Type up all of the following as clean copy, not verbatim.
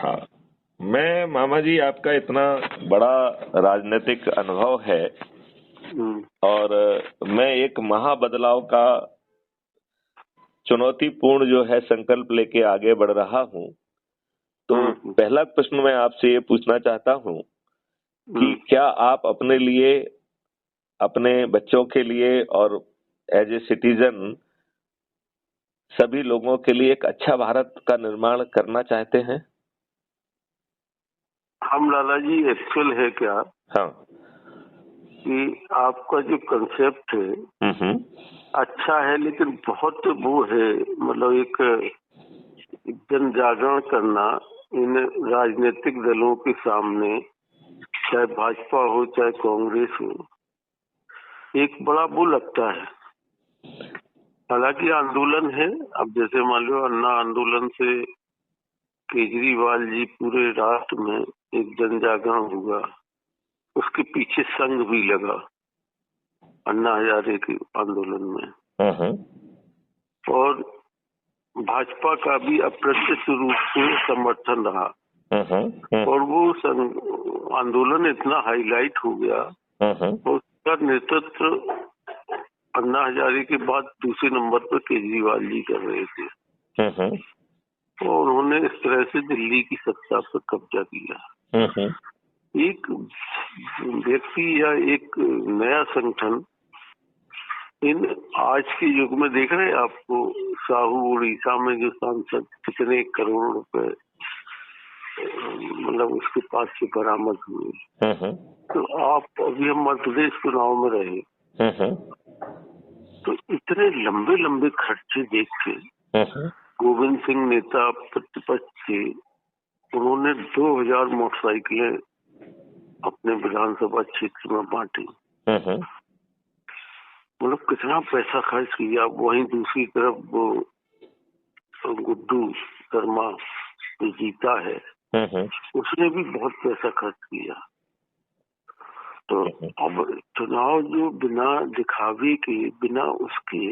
हाँ, मैं मामा जी आपका इतना बड़ा राजनीतिक अनुभव है और मैं एक महाबदलाव का चुनौतीपूर्ण जो है संकल्प लेके आगे बढ़ रहा हूँ। तो पहला प्रश्न मैं आपसे ये पूछना चाहता हूँ कि क्या आप अपने लिए, अपने बच्चों के लिए और एज ए सिटीजन सभी लोगों के लिए एक अच्छा भारत का निर्माण करना चाहते हैं? हम लाला जी एक्चुअल है क्या हाँ, कि आपका जो कंसेप्ट है अच्छा है, लेकिन बहुत वो है, मतलब एक जन जागरण करना इन राजनीतिक दलों के सामने, चाहे भाजपा हो चाहे कांग्रेस हो, एक बड़ा वो लगता है। हालांकि आंदोलन है, अब जैसे मान लो अन्ना आंदोलन से केजरीवाल जी पूरे राष्ट्र में एक जन जागरण हुआ, उसके पीछे संघ भी लगा अन्ना हजारे के आंदोलन में, और भाजपा का भी अप्रत्यक्ष रूप से समर्थन रहा, और वो आंदोलन इतना हाईलाइट हो गया, और उसका नेतृत्व अन्ना हजारे के बाद दूसरे नंबर पर केजरीवाल जी कर रहे थे, और उन्होंने इस तरह से दिल्ली की सत्ता पर कब्जा किया। एक व्यक्ति या एक नया संगठन इन आज के युग में देख रहे हैं आपको, साहू उड़ीसा में जो सांसद कितने करोड़ रुपए मतलब उसके पास से बरामद हुए। तो आप अभी हम मध्य प्रदेश चुनाव में रहे, तो इतने लंबे लंबे खर्चे देख के गोविंद सिंह नेता प्रतिपक्ष थे, उन्होंने 2000 मोटरसाइकिलें अपने विधानसभा क्षेत्र में बांटी। मतलब कितना पैसा खर्च किया। वहीं दूसरी तरफ वो गुड्डू शर्मा जो जीता है, उसने भी बहुत पैसा खर्च किया। तो अब चुनाव जो बिना दिखावे के, बिना उसके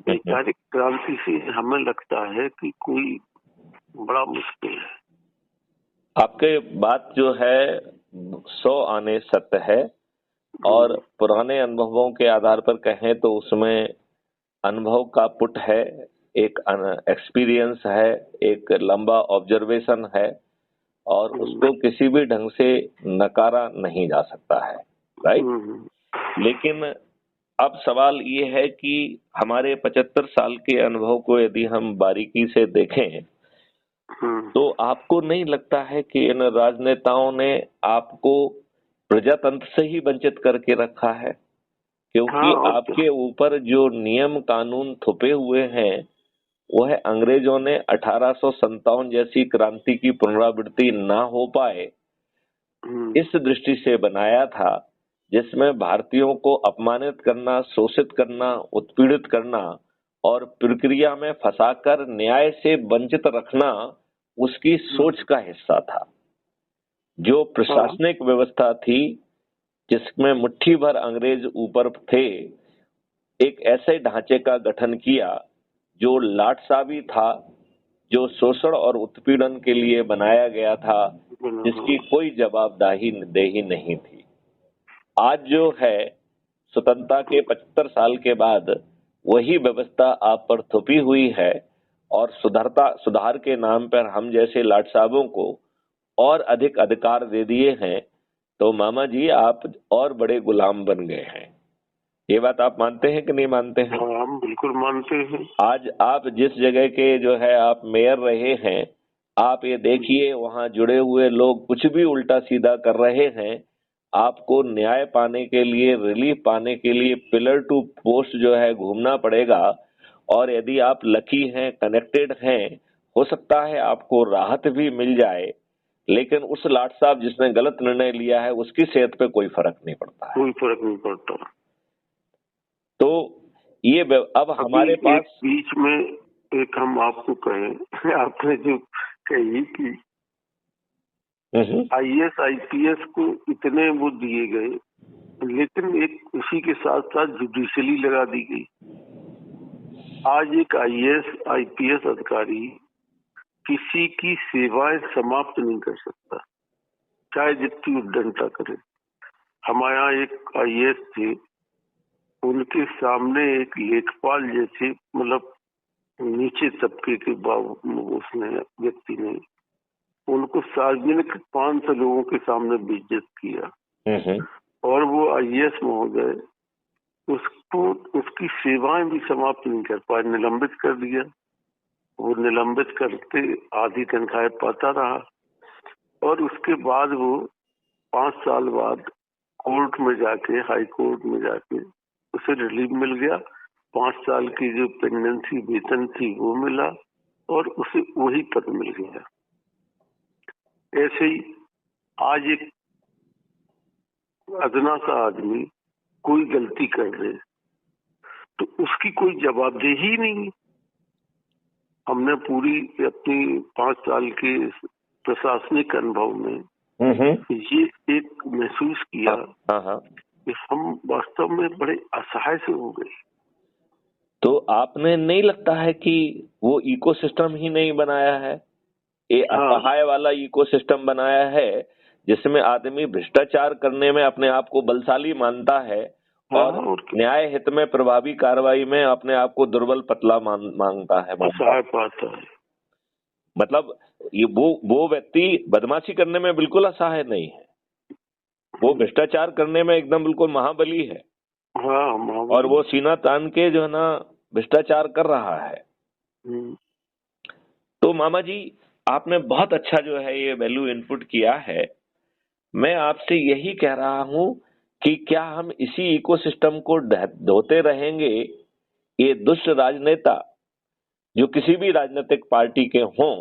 वैचारिक क्रांति से हमें लगता है कि कोई बड़ा मुश्किल है। आपके बात जो है 100 आने सत्य है, और पुराने अनुभवों के आधार पर कहें तो उसमें अनुभव का पुट है, एक एक्सपीरियंस है, एक लंबा ऑब्जर्वेशन है, और उसको किसी भी ढंग से नकारा नहीं जा सकता है, राइट। लेकिन अब सवाल ये है कि हमारे 75 साल के अनुभव को यदि हम बारीकी से देखें तो आपको नहीं लगता है कि इन राजनेताओं ने आपको प्रजातंत्र से ही वंचित करके रखा है? क्योंकि आपके ऊपर जो नियम कानून थोपे हुए हैं वह अंग्रेजों ने 1857 जैसी क्रांति की पुनरावृत्ति ना हो पाए इस दृष्टि से बनाया था, जिसमें भारतीयों को अपमानित करना, शोषित करना, उत्पीड़ित करना और प्रक्रिया में फंसाकर न्याय से वंचित रखना उसकी सोच का हिस्सा था। जो प्रशासनिक व्यवस्था थी जिसमें मुट्ठी भर अंग्रेज ऊपर थे, एक ऐसे ढांचे का गठन किया जो लाटसाबी था, जो शोषण और उत्पीड़न के लिए बनाया गया था, जिसकी कोई जवाबदेही नहीं थी। आज जो है स्वतंत्रता के 75 साल के बाद वही व्यवस्था आप पर थोपी हुई है, और सुधार के नाम पर हम जैसे लाट साहबों को और अधिक अधिकार दे दिए हैं। तो मामा जी आप और बड़े गुलाम बन गए हैं। ये बात आप मानते हैं कि नहीं मानते हैं? हम बिल्कुल मानते हैं। आज आप जिस जगह के जो है आप मेयर रहे हैं, आप ये देखिए वहां जुड़े हुए लोग कुछ भी उल्टा सीधा कर रहे हैं। आपको न्याय पाने के लिए, रिलीफ पाने के लिए पिलर टू पोस्ट जो है घूमना पड़ेगा, और यदि आप लकी हैं, कनेक्टेड हैं, हो सकता है आपको राहत भी मिल जाए, लेकिन उस लाट साहब जिसने गलत निर्णय लिया है उसकी सेहत पे कोई फर्क नहीं पड़ता है। कोई फर्क नहीं पड़ता। तो ये अब हमारे पास बीच में एक हम आपको कहें, आपने जो कही कि IAS IPS को इतने वो दिए गए, लेकिन एक उसी के साथ साथ जुडिशली लगा दी गई। आज एक IAS IPS अधिकारी किसी की सेवाएं समाप्त नहीं कर सकता, चाहे जितनी उद्दंडता करे। हमारे यहाँ एक IAS थे, उनके सामने एक लेखपाल जैसे मतलब नीचे तबके के उसने व्यक्ति ने उनको सार्वजनिक 500 लोगों के सामने बेइज्जत किया और वो IAS महोदय उसको उसकी सेवाएं भी समाप्त नहीं कर पाए, निलंबित कर दिया। वो निलंबित करते आधी तनख्वाह पाता रहा और उसके बाद वो 5 साल बाद कोर्ट में जाके, हाई कोर्ट में जाके उसे रिलीफ मिल गया। 5 साल की जो पेंडेंसी वेतन थी वो मिला और उसे वही पद मिल गया। ऐसे ही आज एक अदना सा आदमी कोई गलती कर दे तो उसकी कोई जवाबदेही नहीं। हमने पूरी अपनी 5 साल के प्रशासनिक अनुभव में ये एक महसूस किया कि हम वास्तव में बड़े असहाय से हो गए। तो आपने नहीं लगता है कि वो इकोसिस्टम ही नहीं बनाया है, ये असहाय वाला इकोसिस्टम बनाया है जिसमें आदमी भ्रष्टाचार करने में अपने आप को बलशाली मानता है और न्याय हित में प्रभावी कार्रवाई में अपने आप को दुर्बल पतला मांगता है, असहाय पाता है। मतलब ये वो व्यक्ति बदमाशी करने में बिल्कुल असहाय नहीं है, वो भ्रष्टाचार करने में एकदम बिल्कुल महाबली है। और वो सीना तान के जो है ना भ्रष्टाचार कर रहा है। तो मामा जी आपने बहुत अच्छा जो है ये वैल्यू इनपुट किया है। मैं आपसे यही कह रहा हूं कि क्या हम इसी इकोसिस्टम को धोते रहेंगे? ये दुष्ट राजनेता जो किसी भी राजनीतिक पार्टी के हों,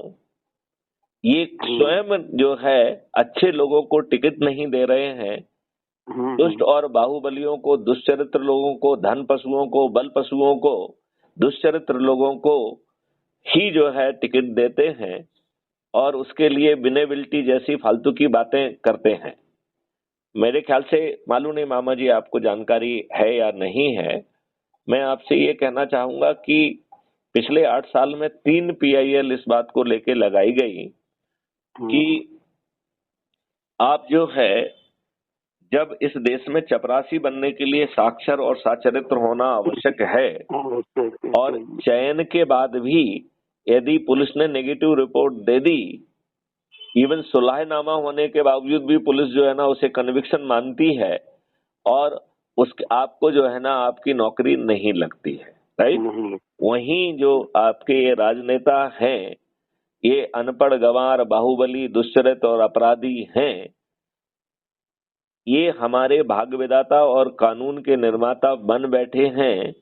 ये स्वयं जो है अच्छे लोगों को टिकट नहीं दे रहे हैं, दुष्ट और बाहुबलियों को, दुष्चरित्र लोगों को, धन पशुओं को, बल पशुओं को, दुष्चरित्र लोगों को ही जो है टिकट देते हैं और उसके लिए विनेबिलिटी जैसी फालतू की बातें करते हैं। मेरे ख्याल से मालूम नहीं मामा जी आपको जानकारी है या नहीं है, मैं आपसे ये कहना चाहूंगा कि पिछले 8 साल में 3 PIL इस बात को लेके लगाई गई कि आप जो है जब इस देश में चपरासी बनने के लिए साक्षर और साचरित्र होना आवश्यक है और चयन के बाद भी यदि पुलिस ने नेगेटिव रिपोर्ट दे दी, इवन सुलहनामा होने के बावजूद भी पुलिस जो है ना उसे कन्विक्शन मानती है और उसके आपको जो है ना आपकी नौकरी नहीं लगती है, राइट? वहीं जो आपके ये राजनेता हैं, ये अनपढ़, गंवार, बाहुबली, दुष्चरित्र और अपराधी हैं, ये हमारे भाग्य विधाता और कानून के निर्माता बन बैठे हैं।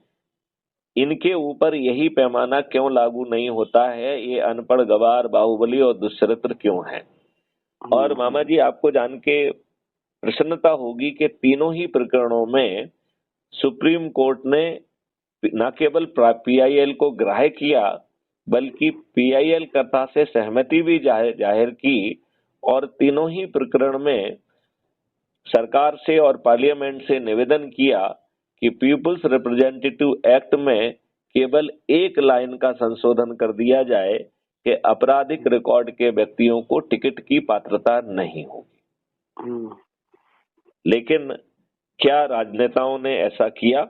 इनके ऊपर यही पैमाना क्यों लागू नहीं होता है? ये अनपढ़, गंवार, बाहुबली और दुष्चरित्र क्यों हैं? और मामा जी आपको जान के प्रसन्नता होगी कि तीनों ही प्रकरणों में सुप्रीम कोर्ट ने न केवल PIL को ग्राह्य किया बल्कि PIL कर्ता से सहमति भी जाहिर की और तीनों ही प्रकरण में सरकार से और पार्लियामेंट से निवेदन किया कि पीपुल्स रिप्रेजेंटेटिव एक्ट में केवल एक लाइन का संशोधन कर दिया जाए कि आपराधिक रिकॉर्ड के व्यक्तियों को टिकट की पात्रता नहीं होगी। लेकिन क्या राजनेताओं ने ऐसा किया?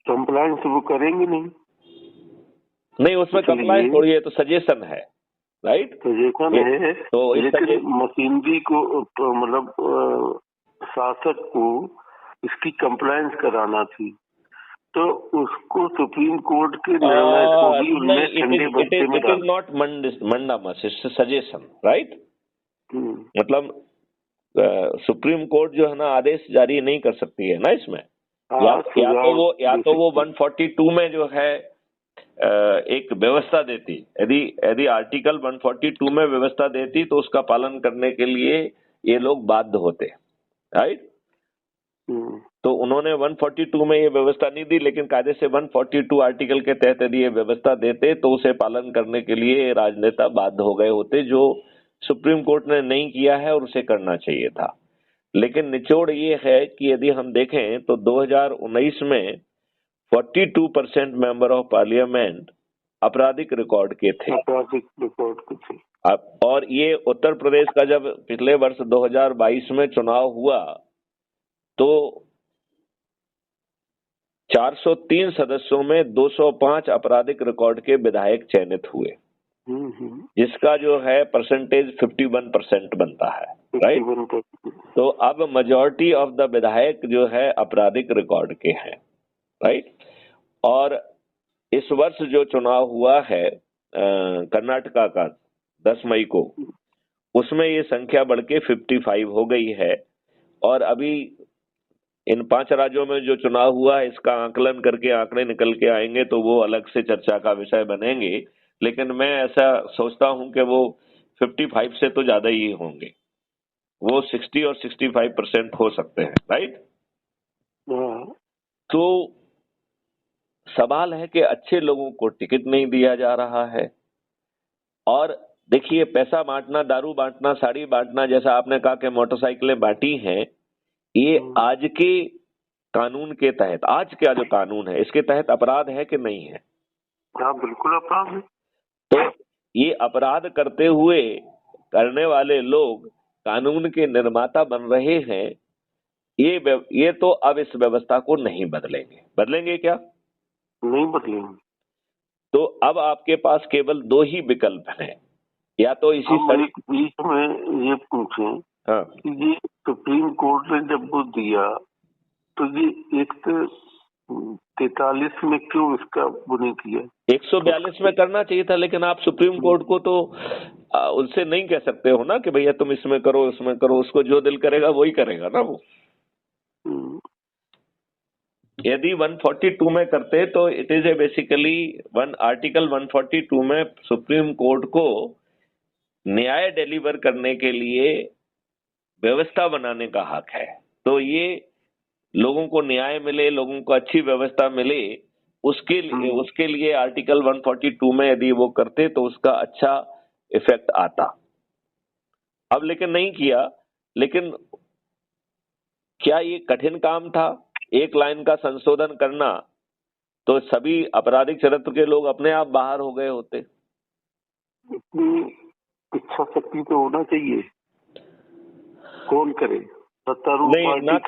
कंप्लायंस वो करेंगे नहीं, उसमें कंप्लायंस थोड़ी है, तो सजेशन है, राइट? सजेशन है तो लेकिन मशीनरी को मतलब शासक को इसकी कंप्लायंस कराना थी तो उसको सुप्रीम कोर्ट के निर्णय को भी उनमें ठंडे बक्से में it is not mandamus, it's suggestion, right? मतलब सुप्रीम कोर्ट जो है ना आदेश जारी नहीं कर सकती है ना इसमें। या तो वो 142 में जो है एक व्यवस्था देती, यदि आर्टिकल 142 में व्यवस्था देती तो उसका पालन करने के लिए ये लोग बाध्य होते, राइट? तो उन्होंने 142 में ये व्यवस्था नहीं दी, लेकिन कायदे से 142 आर्टिकल के तहत यदि ये व्यवस्था देते तो उसे पालन करने के लिए राजनेता बाध्य हो गए होते, जो सुप्रीम कोर्ट ने नहीं किया है और उसे करना चाहिए था। लेकिन निचोड़ ये है कि यदि हम देखें तो 2019 में 42% मेंबर ऑफ पार्लियामेंट आपराधिक रिकॉर्ड के थे। आपराधिक रिकॉर्ड के थे। और ये उत्तर प्रदेश का जब पिछले वर्ष 2022 में चुनाव हुआ तो 403 सदस्यों में 205 आपराधिक रिकॉर्ड के विधायक चयनित हुए, जिसका जो है परसेंटेज 51% बनता है, राइट। तो अब मेजॉरिटी ऑफ द विधायक जो है आपराधिक रिकॉर्ड के हैं, राइट। और इस वर्ष जो चुनाव हुआ है कर्नाटका का 10 मई को, उसमें ये संख्या बढ़ के 55 हो गई है। और अभी इन 5 राज्यों में जो चुनाव हुआ है इसका आकलन करके आंकड़े निकल के आएंगे तो वो अलग से चर्चा का विषय बनेंगे, लेकिन मैं ऐसा सोचता हूं कि वो 55 से तो ज्यादा ही होंगे, वो 60 और 65% हो सकते हैं, राइट। तो सवाल है कि अच्छे लोगों को टिकट नहीं दिया जा रहा है। और देखिए, पैसा बांटना, दारू बांटना, साड़ी बांटना, जैसा आपने कहा कि मोटरसाइकिलें बांटी हैं, ये आज के कानून के तहत, आज का जो कानून है इसके तहत अपराध है कि नहीं है? हाँ, बिल्कुल अपराध है। तो ये अपराध करते हुए करने वाले लोग कानून के निर्माता बन रहे हैं। ये तो अब इस व्यवस्था को नहीं बदलेंगे। बदलेंगे क्या? नहीं बदलेंगे। तो अब आपके पास केवल 2 ही विकल्प हैं, या तो इसी एक बीच में ये पूछें, हाँ, कि ये सुप्रीम कोर्ट ने जब वो दिया तो ये 143 में क्यों इसका वो नहीं किया? 142 में करना चाहिए था, लेकिन आप सुप्रीम कोर्ट को तो उनसे नहीं कह सकते हो ना कि भैया तुम इसमें करो, उसमें करो। उसको जो दिल करेगा वही करेगा ना वो। यदि 142 में करते तो it is a basically article 142 में सुप्रीम कोर्ट को न्याय डिलीवर करने के लिए व्यवस्था बनाने का हक है। तो ये लोगों को न्याय मिले, लोगों को अच्छी व्यवस्था मिले, उसके लिए आर्टिकल 142 में यदि वो करते तो उसका अच्छा इफेक्ट आता। अब लेकिन नहीं किया। लेकिन क्या ये कठिन काम था? एक लाइन का संशोधन करना तो सभी आपराधिक चरित्र के लोग अपने आप बाहर हो गए होते। इतनी इच्छा शक्ति तो होना चाहिए, कौन करे? नहीं, ना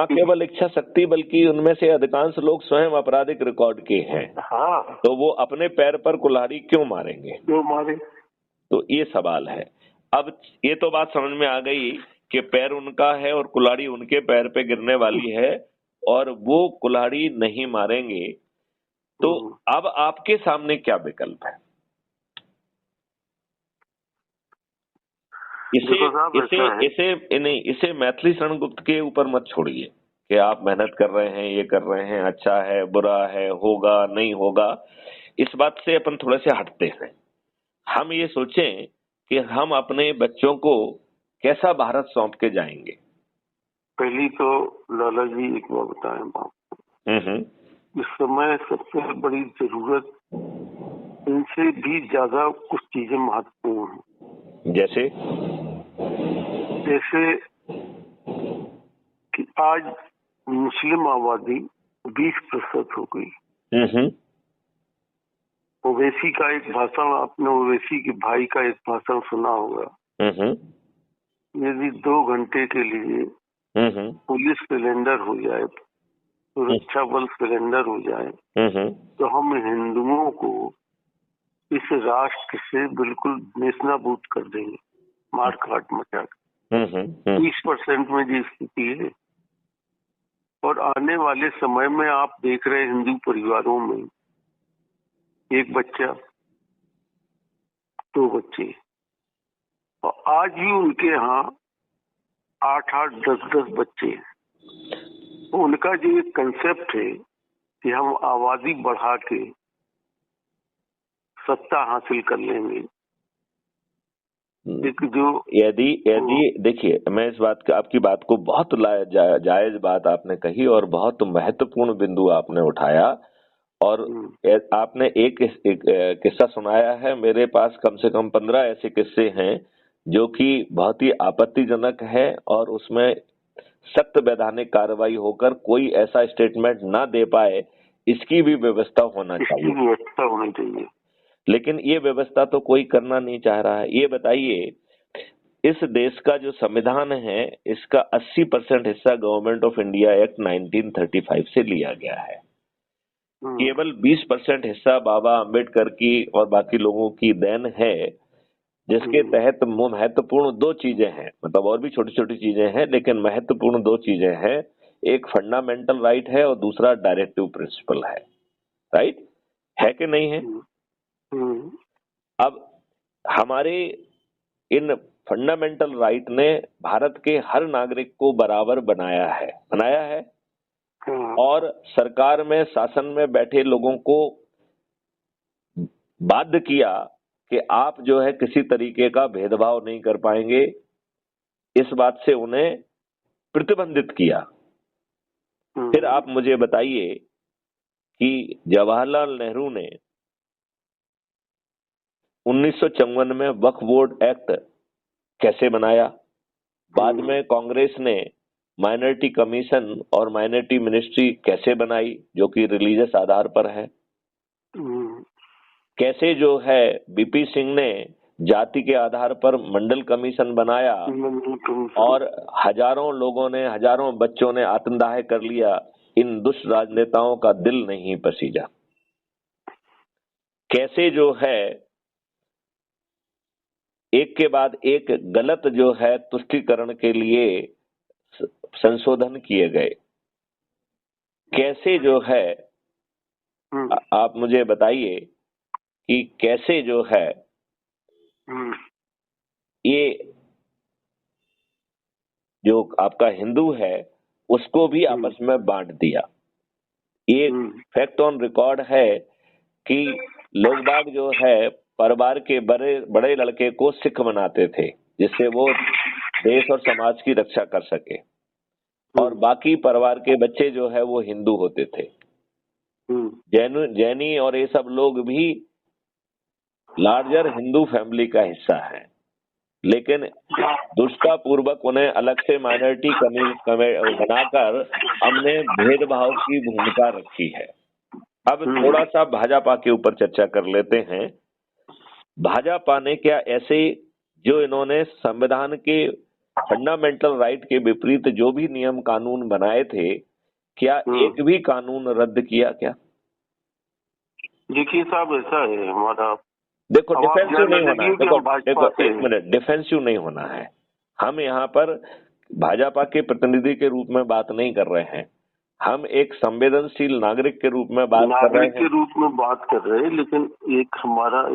केवल इच्छा शक्ति, बल्कि उनमें से अधिकांश लोग स्वयं आपराधिक रिकॉर्ड के हैं। हाँ। तो वो अपने पैर पर कुल्हाड़ी क्यों मारेंगे? क्यों मारे? तो ये सवाल है। अब ये तो बात समझ में आ गई कि पैर उनका है और कुल्हाड़ी उनके पैर पे गिरने वाली है और वो कुल्हाड़ी नहीं मारेंगे। तो अब आपके सामने क्या विकल्प है? इसे मैथिली शरण गुप्त के ऊपर मत छोड़िए कि आप मेहनत कर रहे हैं, ये कर रहे हैं, अच्छा है, बुरा है, होगा, नहीं होगा। इस बात से अपन थोड़े से हटते हैं। हम ये सोचें कि हम अपने बच्चों को कैसा भारत सौंप के जाएंगे। पहली तो लाला जी एक बात बताएं बाप, इस समय सबसे बड़ी जरूरत इनसे भी ज्यादा कुछ चीजें महत्वपूर्ण हैं। जैसे कि आज मुस्लिम आबादी 20% हो गई। ओवैसी का एक भाषण, आपने ओवैसी के भाई का एक भाषण सुना होगा। यदि 2 घंटे के लिए पुलिस सिलेंडर हो जाए, सुरक्षा बल सिलेंडर हो जाए, तो हम हिंदुओं को इस राष्ट्र से बिल्कुल नेस्तनाबूद कर देंगे, मार काट मचा कर। 30% में जी स्थिति है। और आने वाले समय में आप देख रहे हैं हिंदू परिवारों में एक बच्चा, 2 बच्चे, और आज भी उनके यहाँ 8-8, 10-10 बच्चे। उनका जो एक कंसेप्ट है कि हम आबादी बढ़ा के सत्ता हासिल कर लेंगे, एक जो यदि देखिए, मैं इस बात का, आपकी बात को बहुत जायज बात आपने कही और बहुत महत्वपूर्ण बिंदु आपने उठाया। और आपने एक किस्सा सुनाया है। मेरे पास कम से कम 15 ऐसे किस्से हैं जो कि बहुत ही आपत्तिजनक है और उसमें सख्त वैधानिक कार्रवाई होकर कोई ऐसा स्टेटमेंट ना दे पाए, इसकी भी व्यवस्था होना चाहिए। लेकिन ये व्यवस्था तो कोई करना नहीं चाह रहा है। ये बताइए, इस देश का जो संविधान है इसका 80% हिस्सा गवर्नमेंट ऑफ इंडिया एक्ट 1935 से लिया गया है। केवल 20% हिस्सा बाबा अंबेडकर की और बाकी लोगों की देन है, जिसके तहत महत्वपूर्ण दो चीजें हैं, मतलब और भी छोटी छोटी चीजें हैं लेकिन महत्वपूर्ण दो चीजें हैं। एक फंडामेंटल राइट है और दूसरा डायरेक्टिव प्रिंसिपल है। राइट है कि नहीं है? अब हमारे इन फंडामेंटल राइट ने भारत के हर नागरिक को बराबर बनाया है और सरकार में, शासन में बैठे लोगों को बाध्य किया कि आप जो है किसी तरीके का भेदभाव नहीं कर पाएंगे, इस बात से उन्हें प्रतिबंधित किया। फिर आप मुझे बताइए कि जवाहरलाल नेहरू ने 1954 में वक्फ बोर्ड एक्ट कैसे बनाया, बाद में कांग्रेस ने माइनॉरिटी कमीशन और माइनॉरिटी मिनिस्ट्री कैसे बनाई जो कि रिलीजियस आधार पर है, कैसे जो है बीपी सिंह ने जाति के आधार पर मंडल कमीशन बनाया और हजारों लोगों ने, हजारों बच्चों ने आत्मदाह कर लिया, इन दुष्ट राजनेताओं का दिल नहीं पसीजा। कैसे जो है एक के बाद एक गलत जो है तुष्टीकरण के लिए संशोधन किए गए, कैसे जो है आप मुझे बताइए कि कैसे जो है ये जो आपका हिंदू है उसको भी आपस में बांट दिया। ये फैक्ट ऑन रिकॉर्ड है कि लोग बाग जो है परिवार के बड़े लड़के को सिख बनाते थे जिससे वो देश और समाज की रक्षा कर सके, और बाकी परिवार के बच्चे जो है वो हिंदू होते थे। जैनी और ये सब लोग भी लार्जर हिंदू फैमिली का हिस्सा है, लेकिन दुष्टता पूर्वक उन्हें अलग से माइनॉरिटी बनाकर हमने भेदभाव की भूमिका रखी है। अब थोड़ा सा भाजपा के ऊपर चर्चा कर लेते हैं। भाजपा ने क्या ऐसे जो इन्होंने संविधान के फंडामेंटल राइट के विपरीत जो भी नियम कानून बनाए थे, क्या एक भी कानून रद्द किया क्या? देखिए साहब, ऐसा है हमारा, देखो डिफेंसिव नहीं होना है, देखो एक मिनट, डिफेंसिव नहीं होना है। हम यहाँ पर भाजपा के प्रतिनिधि के रूप में बात नहीं कर रहे हैं, हम एक संवेदनशील नागरिक के रूप में बात कर रहे हैं। के रूप में बात कर रहे हैं, लेकिन एक हमारा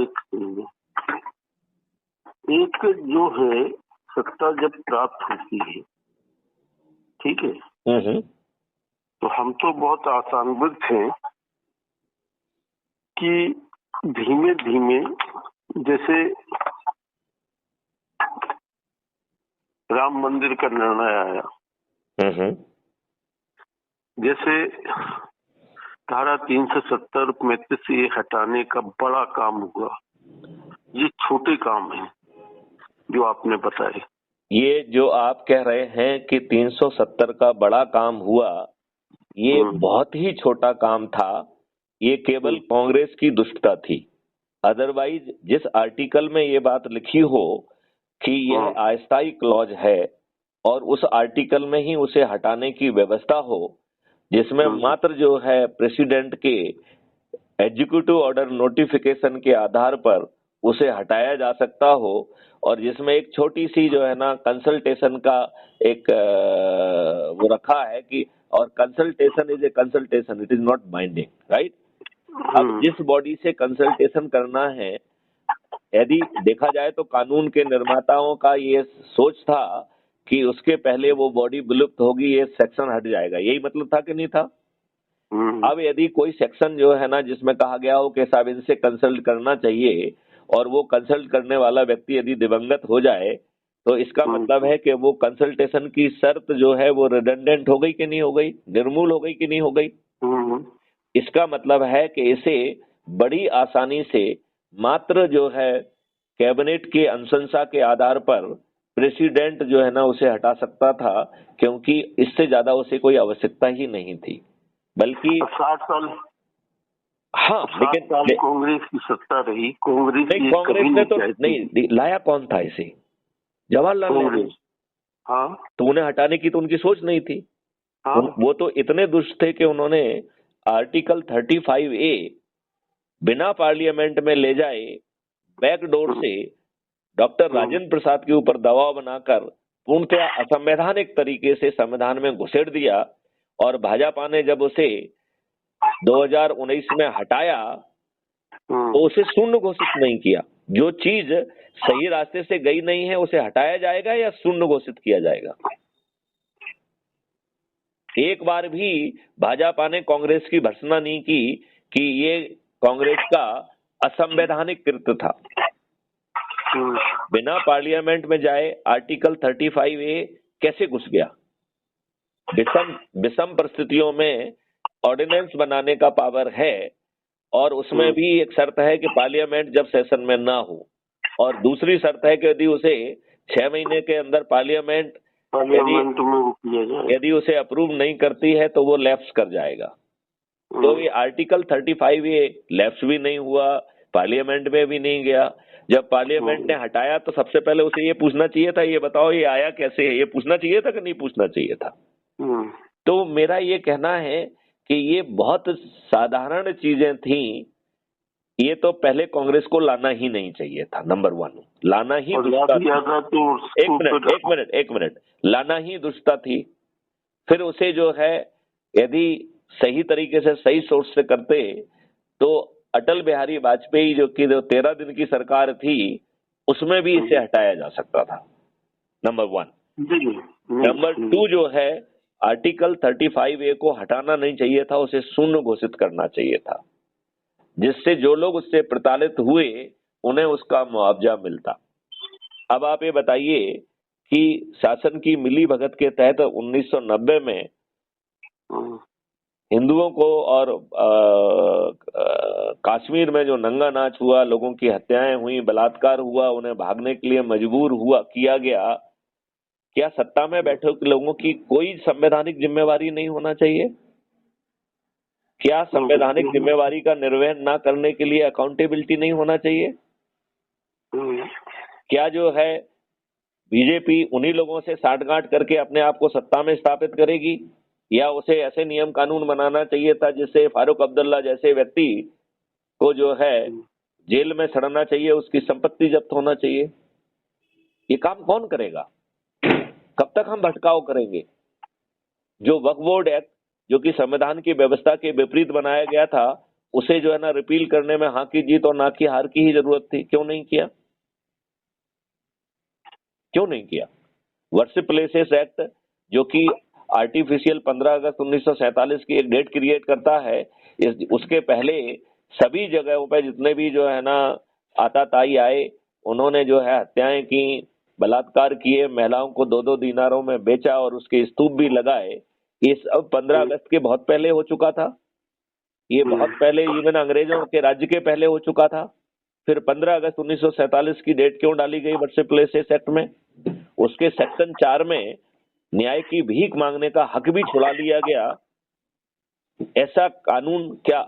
एक जो है सत्ता जब प्राप्त होती है, ठीक है, तो हम तो बहुत आशान्वित हैं कि धीमे धीमे जैसे राम मंदिर का निर्णय आया, जैसे धारा 370 में से हटाने का बड़ा काम हुआ, ये छोटे काम है जो आपने बताए। ये जो आप कह रहे हैं कि 370 का बड़ा काम हुआ, ये बहुत ही छोटा काम था। ये केवल कांग्रेस की दुष्टता थी। अदरवाइज जिस आर्टिकल में ये बात लिखी हो कि यह अस्थायी क्लॉज है और उस आर्टिकल में ही उसे हटाने की व्यवस्था हो, जिसमें मात्र जो है प्रेसिडेंट के एग्जीक्यूटिव ऑर्डर नोटिफिकेशन के आधार पर उसे हटाया जा सकता हो, और जिसमें एक छोटी सी जो है ना कंसल्टेशन का एक वो रखा है कि, और consultation is a consultation, it is not binding, right. अब जिस बॉडी से कंसल्टेशन करना है, यदि देखा जाए तो कानून के निर्माताओं का ये सोच था कि उसके पहले वो बॉडी विलुप्त होगी, ये सेक्शन हट जाएगा, यही मतलब था कि नहीं था? अब यदि कोई सेक्शन जो है ना जिसमें कहा गया हो कि साहब इनसे कंसल्ट करना चाहिए, और वो कंसल्ट करने वाला व्यक्ति यदि दिवंगत हो जाए, तो इसका मतलब है कि वो कंसल्टेशन की शर्त जो है वो रिडंडेंट हो गई कि नहीं हो गई, निर्मूल हो गई कि नहीं हो गई। इसका मतलब है कि इसे बड़ी आसानी से मात्र जो है कैबिनेट के अनुशंसा के आधार पर प्रेसिडेंट जो है ना उसे हटा सकता था, क्योंकि इससे ज्यादा उसे कोई आवश्यकता ही नहीं थी। बल्कि हाँ, 7 साल कांग्रेस की सत्ता रही, कांग्रेस नहीं, कांग्रेस ने तो नहीं लाया, कौन था इसे? जवाहरलाल नेहरू। हाँ, तो उन्हें हटाने की तो उनकी सोच नहीं थी। हाँ, वो तो इतने दुष्ट थे कि उन्होंने आर्टिकल 35A बिना पार्लियामेंट में ले जाए बैकडोर से डॉक्टर राजेंद्र प्रसाद के ऊपर दबाव बनाकर पूर्णतः असंवैधानिक तरीके से संविधान में घुसेड़ दिया, और भाजपा ने जब उसे 2019 में हटाया तो उसे शून्य घोषित नहीं किया। जो चीज सही रास्ते से गई नहीं है उसे हटाया जाएगा या शून्य घोषित किया जाएगा? एक बार भी भाजपा ने कांग्रेस की भर्त्सना नहीं की कि ये कांग्रेस का असंवैधानिक कृत्य था। बिना पार्लियामेंट में जाए आर्टिकल 35A कैसे घुस गया? विषम परिस्थितियों में ऑर्डिनेंस बनाने का पावर है, और उसमें भी एक शर्त है कि पार्लियामेंट जब सेशन में ना हो, और दूसरी शर्त है कि यदि उसे 6 महीने के अंदर पार्लियामेंट यदि उसे अप्रूव नहीं करती है तो वो लैप्स कर जाएगा। तो ये आर्टिकल 35A लैप्स भी नहीं हुआ, पार्लियामेंट में भी नहीं गया। जब पार्लियामेंट ने हटाया तो सबसे पहले उसे ये पूछना चाहिए था, ये बताओ ये आया कैसे है, ये पूछना चाहिए था कि नहीं पूछना चाहिए था? तो मेरा ये कहना है कि ये बहुत साधारण चीजें थी, ये तो पहले कांग्रेस को लाना ही नहीं चाहिए था। नंबर 1 लाना ही दुष्टता थी। एक मिनट लाना ही दुष्टता थी। फिर उसे जो है यदि सही तरीके से सही सोच से करते तो अटल बिहारी वाजपेयी जो 13 दिन की सरकार थी उसमें भी इसे हटाया जा सकता था। नंबर 1। नंबर 2 जो है आर्टिकल 35A को हटाना नहीं चाहिए था, उसे शून्य घोषित करना चाहिए था, जिससे जो लोग उससे प्रताड़ित हुए उन्हें उसका मुआवजा मिलता। अब आप ये बताइए कि शासन की मिली भगत के तहत 1990 में हिंदुओं को और कश्मीर में जो नंगा नाच हुआ, लोगों की हत्याएं हुई, बलात्कार हुआ, उन्हें भागने के लिए मजबूर किया गया, क्या सत्ता में बैठे लोगों की कोई संवैधानिक जिम्मेवारी नहीं होना चाहिए? क्या संवैधानिक जिम्मेवारी का निर्वहन ना करने के लिए अकाउंटेबिलिटी नहीं होना चाहिए? क्या जो है बीजेपी उन्हीं लोगों से साठगांठ करके अपने आप को सत्ता में स्थापित करेगी, या उसे ऐसे नियम कानून बनाना चाहिए था जिससे फारूक अब्दुल्ला जैसे व्यक्ति को जो है जेल में सड़ना चाहिए, उसकी संपत्ति जब्त होना चाहिए? ये काम कौन करेगा? कब तक हम भटकाव करेंगे? जो वक्फ बोर्ड एक्ट जो कि संविधान की व्यवस्था के विपरीत बनाया गया था, उसे जो है ना रिपील करने में हाँ की जीत और ना की हार की ही जरूरत थी। क्यों नहीं किया? क्यों नहीं किया? वर्शिप प्लेसेस एक्ट जो कि आर्टिफिशियल 15 अगस्त 1947 की एक डेट क्रिएट करता है, उसके पहले सभी जगहों पे जितने भी जो है ना आताताई आए, उन्होंने जो है हत्याएं की, बलात्कार किए, महिलाओं को 2-2 दीनारों में बेचा और उसके स्तूप भी लगाए। ये सब 15 अगस्त के बहुत पहले हो चुका था। ये बहुत पहले इवन अंग्रेजों के राज्य के पहले हो चुका था। फिर 15 अगस्त 1947 की डेट क्यों डाली गई वर्शिप प्लेसेस एक्ट में? उसके सेक्शन 4 में न्याय की भीख मांगने का हक भी छुड़ा लिया गया। ऐसा कानून क्या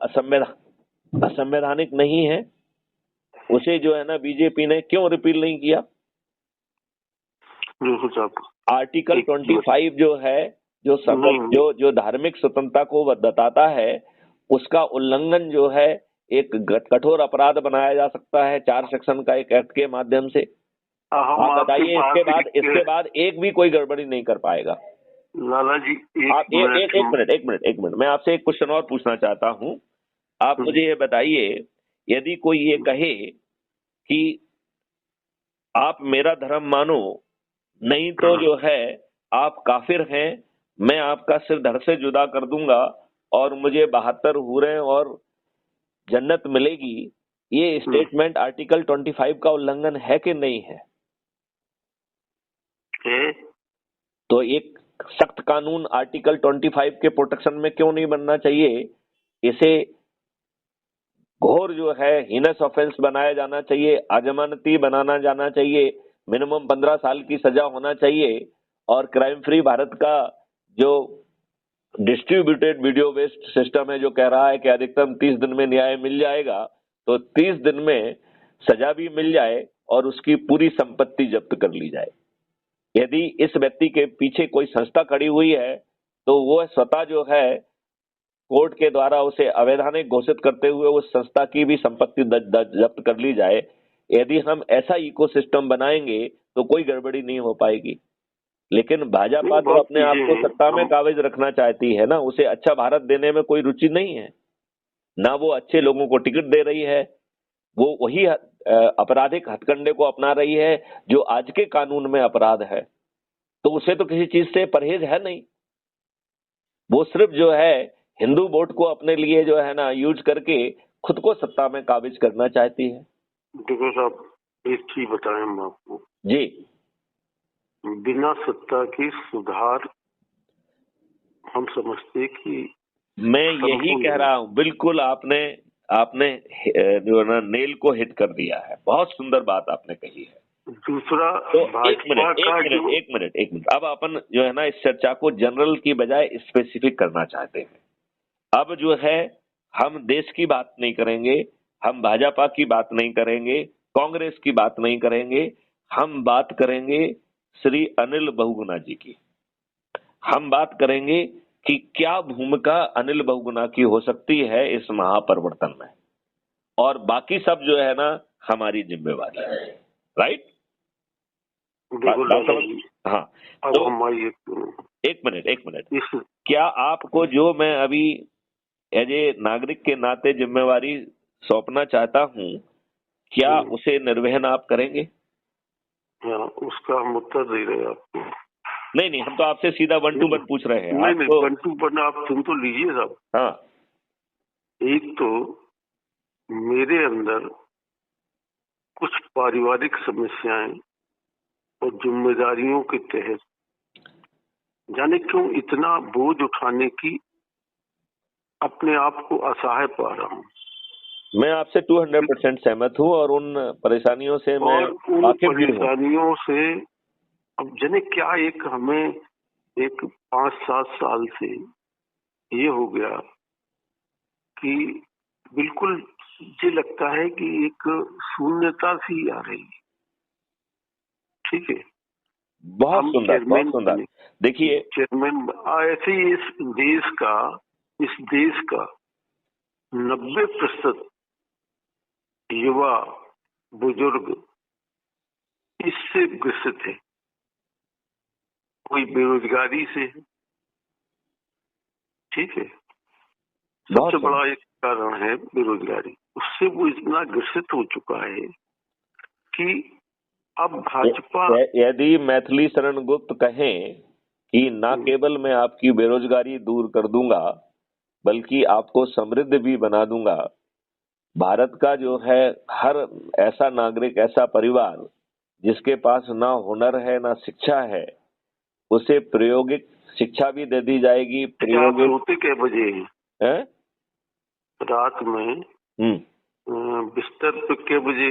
असंवैधानिक नहीं है? उसे जो है ना बीजेपी ने क्यों रिपील नहीं किया? आर्टिकल 25 जो है जो धार्मिक स्वतंत्रता को बताता है, उसका उल्लंघन जो है एक कठोर अपराध बनाया जा सकता है 4 सेक्शन का एक एक्ट के माध्यम से। आप बताइए इसके बाद एक भी कोई गड़बड़ी नहीं कर पाएगा। लाला जी एक मिनट मैं आपसे एक क्वेश्चन और पूछना चाहता हूं। आप मुझे ये बताइए, यदि कोई ये कहे कि आप मेरा धर्म मानो, नहीं तो जो है आप काफिर हैं, मैं आपका सिर धड़ से जुदा कर दूंगा और मुझे 72 हूरें और जन्नत मिलेगी, ये स्टेटमेंट आर्टिकल 25 का उल्लंघन है कि नहीं है? तो एक सख्त कानून आर्टिकल 25 के प्रोटेक्शन में क्यों नहीं बनना चाहिए? इसे घोर जो है हीनस ऑफेंस बनाया जाना चाहिए, अजमानती बनाना जाना चाहिए, मिनिमम 15 साल की सजा होना चाहिए, और क्राइम फ्री भारत का जो डिस्ट्रीब्यूटेड वीडियो बेस्ड सिस्टम है जो कह रहा है कि अधिकतम 30 दिन में न्याय मिल जाएगा, तो 30 दिन में सजा भी मिल जाए और उसकी पूरी संपत्ति जब्त कर ली जाए। यदि इस व्यक्ति के पीछे कोई संस्था खड़ी हुई है तो वो स्वतः जो है कोर्ट के द्वारा उसे अवैधानिक घोषित करते हुए उस संस्था की भी संपत्ति जब्त कर ली जाए। यदि हम ऐसा इकोसिस्टम बनाएंगे तो कोई गड़बड़ी नहीं हो पाएगी। लेकिन भाजपा तो अपने आप को सत्ता में काबिज रखना चाहती है ना, उसे अच्छा भारत देने में कोई रुचि नहीं है ना, वो अच्छे लोगों को टिकट दे रही है, वो वही आपराधिक हथकंडे को अपना रही है जो आज के कानून में अपराध है। तो उसे तो किसी चीज से परहेज है नहीं, वो सिर्फ जो है हिंदू वोट को अपने लिए जो है ना यूज करके खुद को सत्ता में काबिज करना चाहती है। देखो साहब, एक चीज बताएं हम आपको जी, बिना सत्ता की सुधार हम समझते कि मैं यही कह रहा हूँ, बिल्कुल आपने जो है ना नेल को हिट कर दिया है, बहुत सुंदर बात आपने कही है। दूसरा तो एक मिनट अब अपन जो है ना इस चर्चा को जनरल की बजाय स्पेसिफिक करना चाहते हैं। अब जो है हम देश की बात नहीं करेंगे, हम भाजपा की बात नहीं करेंगे, कांग्रेस की बात नहीं करेंगे, हम बात करेंगे श्री अनिल बहुगुणा जी की। हम बात करेंगे कि क्या भूमिका अनिल बहुगुणा की हो सकती है इस महापरिवर्तन में, और बाकी सब जो है ना हमारी जिम्मेवारी है। राइट? हाँ, तो एक मिनट क्या आपको जो मैं अभी एज ए नागरिक के नाते जिम्मेवारी सौंपना चाहता हूँ, क्या उसे निर्वहन आप करेंगे? उसका हम उत्तर दे रहे हैं आपको। नहीं, हम तो आपसे सीधा 1 to 1 पूछ रहे हैं। नहीं, 1 to 1 आप सुन तो लीजिए साहब। हाँ, एक तो मेरे अंदर कुछ पारिवारिक समस्याएं और जिम्मेदारियों के तहत जाने क्यों इतना बोझ उठाने की अपने आप को असहाय पा रहा हूँ। मैं आपसे 200% सहमत हूँ और उन परेशानियों से मैं वाकिफ भी हूँ। परेशानियों से अब जाने क्या एक हमें एक 5-7 साल से ये हो गया कि बिल्कुल मुझे लगता है कि एक शून्यता सी आ रही है। ठीक है, बहुत सुंदर। देखिए चेयरमैन ऐसे ही इस देश का 90% युवा बुजुर्ग इससे ग्रसित है। कोई बेरोजगारी से है, ठीक है, सबसे बड़ा एक कारण है बेरोजगारी। उससे वो इतना ग्रसित हो चुका है कि अब भाजपा, यदि मैथिली शरण गुप्त कहें कि ना केवल मैं आपकी बेरोजगारी दूर कर दूंगा बल्कि आपको समृद्ध भी बना दूंगा, भारत का जो है हर ऐसा नागरिक, ऐसा परिवार जिसके पास ना हुनर है ना शिक्षा है, उसे प्रायोगिक शिक्षा भी दे दी जाएगी। प्रायोगिक सोते कै बजे हैं? रात में बिस्तर पे कै बजे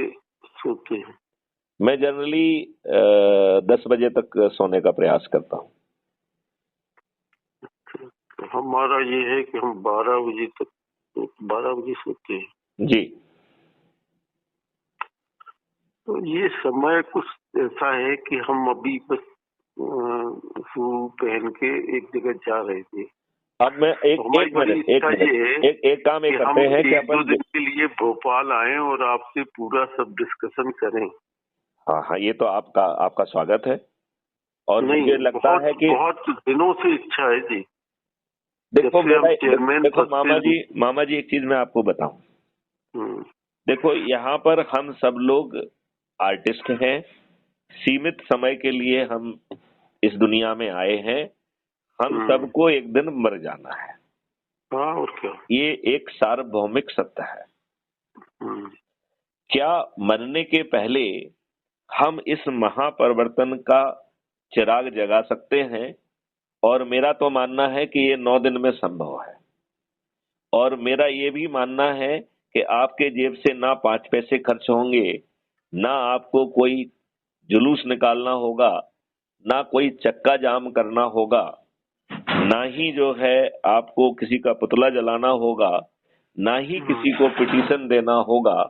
सोते हैं? मैं जनरली 10 बजे तक सोने का प्रयास करता हूँ। हमारा ये है कि हम 12 बजे सोते हैं। जी, तो ये समय कुछ ऐसा है कि हम अभी बस शू पहन के एक जगह जा रहे थे। अब मैं एक काम करते हैं कि अपन 2 दिन के लिए भोपाल आए और आपसे पूरा सब डिस्कशन करें। हाँ, ये तो आपका स्वागत है। और मुझे लगता है कि बहुत दिनों से इच्छा है जी। देखो मामा जी एक चीज मैं आपको बताऊं। देखो, यहाँ पर हम सब लोग आर्टिस्ट हैं, सीमित समय के लिए हम इस दुनिया में आए हैं, हम सबको एक दिन मर जाना है। हाँ, और क्या, ये एक सार्वभौमिक सत्य है। क्या मरने के पहले हम इस महापरिवर्तन का चिराग जगा सकते हैं? और मेरा तो मानना है कि ये 9 दिन में संभव है। और मेरा ये भी मानना है कि आपके जेब से ना 5 पैसे खर्च होंगे, ना आपको कोई जुलूस निकालना होगा, ना कोई चक्का जाम करना होगा। ना ही जो है आपको किसी का पुतला जलाना होगा, ना ही किसी को पिटीशन देना होगा,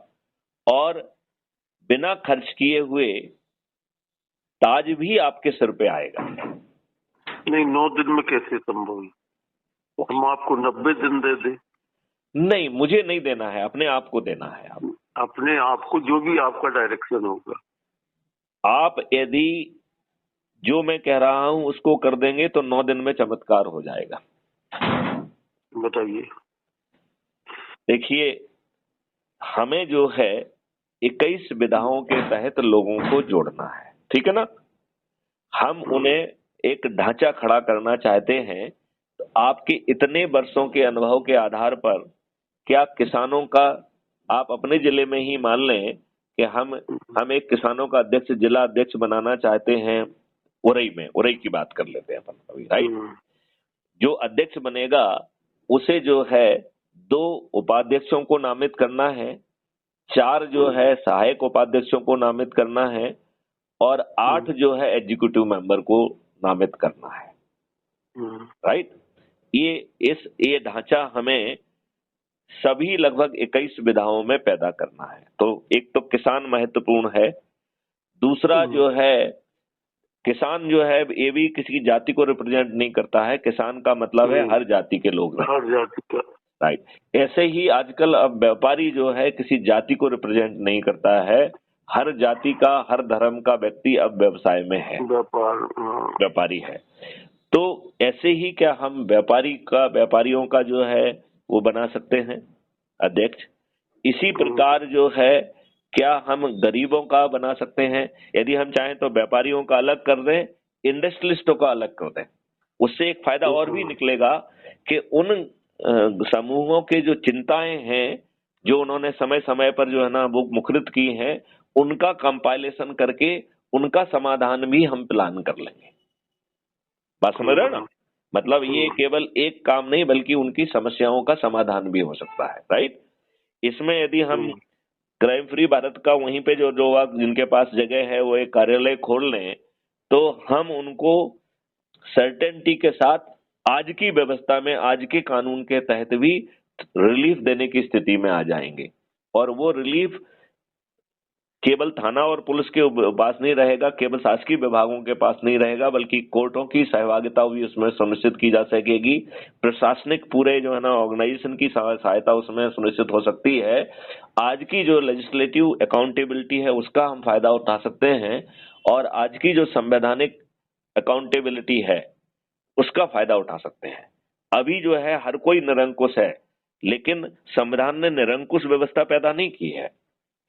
और बिना खर्च किए हुए ताज भी आपके सिर पे आएगा। नहीं, 9 दिन में कैसे संभव है? हम आपको 90 दिन दे दे? नहीं, मुझे नहीं देना है, अपने आप को देना है। आप अपने आप को, जो भी आपका डायरेक्शन होगा। आप यदि जो मैं कह रहा हूं उसको कर देंगे तो 9 दिन में चमत्कार हो जाएगा। बताइए। देखिए, हमें जो है 21 विधाओं के तहत लोगों को जोड़ना है, ठीक है ना। हम उन्हें एक ढांचा खड़ा करना चाहते हैं। तो आपके इतने वर्षों के अनुभव के आधार पर क्या किसानों का, आप अपने जिले में ही मान लें कि हम एक किसानों का अध्यक्ष, जिला अध्यक्ष बनाना चाहते हैं उरई में, उरई की बात कर लेते हैं अपन अभी, राइट। जो अध्यक्ष बनेगा उसे जो है 2 उपाध्यक्षों को नामित करना है, 4 जो है सहायक उपाध्यक्षों को नामित करना है, और 8 जो है एग्जीक्यूटिव मेंबर को नामित करना है, राइट। ये ढांचा हमें सभी लगभग 21 विधाओं में पैदा करना है। तो एक तो किसान महत्वपूर्ण है, दूसरा जो है किसान जो है ये भी किसी जाति को रिप्रेजेंट नहीं करता है। किसान का मतलब है हर जाति के लोग, हर जाति का, राइट। ऐसे ही आजकल अब व्यापारी जो है किसी जाति को रिप्रेजेंट नहीं करता है, हर जाति का, हर धर्म का व्यक्ति अब व्यवसाय में है, व्यापारी है। तो ऐसे ही क्या हम व्यापारियों का जो है वो बना सकते हैं अध्यक्ष। इसी प्रकार जो है क्या हम गरीबों का बना सकते हैं। यदि हम चाहें तो व्यापारियों का अलग कर दें, इंडस्ट्रियलिस्टों का अलग कर दें। उससे एक फायदा और भी निकलेगा कि उन समूहों के जो चिंताएं हैं, जो उन्होंने समय समय पर जो है ना वो मुखरित की हैं, उनका कंपाइलेशन करके उनका समाधान भी हम प्लान कर लेंगे। बात समझ रहे हो ना। मतलब ये केवल एक काम नहीं बल्कि उनकी समस्याओं का समाधान भी हो सकता है, राइट। इसमें यदि हम क्राइम फ्री भारत का वहीं पे जो लोग जिनके पास जगह है वो एक कार्यालय खोल लें, तो हम उनको सर्टेनिटी के साथ आज की व्यवस्था में, आज के कानून के तहत भी रिलीफ देने की स्थिति में आ जाएंगे। और वो रिलीफ केवल थाना और पुलिस के पास नहीं रहेगा, केवल शासकीय विभागों के पास नहीं रहेगा, बल्कि कोर्टों की सहभागिता भी उसमें सुनिश्चित की जा सकेगी। प्रशासनिक पूरे जो है ना ऑर्गेनाइजेशन की सहायता उसमें सुनिश्चित हो सकती है। आज की जो लेजिस्लेटिव अकाउंटेबिलिटी है उसका हम फायदा उठा सकते हैं, और आज की जो संवैधानिक अकाउंटेबिलिटी है उसका फायदा उठा सकते हैं। अभी जो है हर कोई निरंकुश है, लेकिन संविधान ने निरंकुश व्यवस्था पैदा नहीं की है।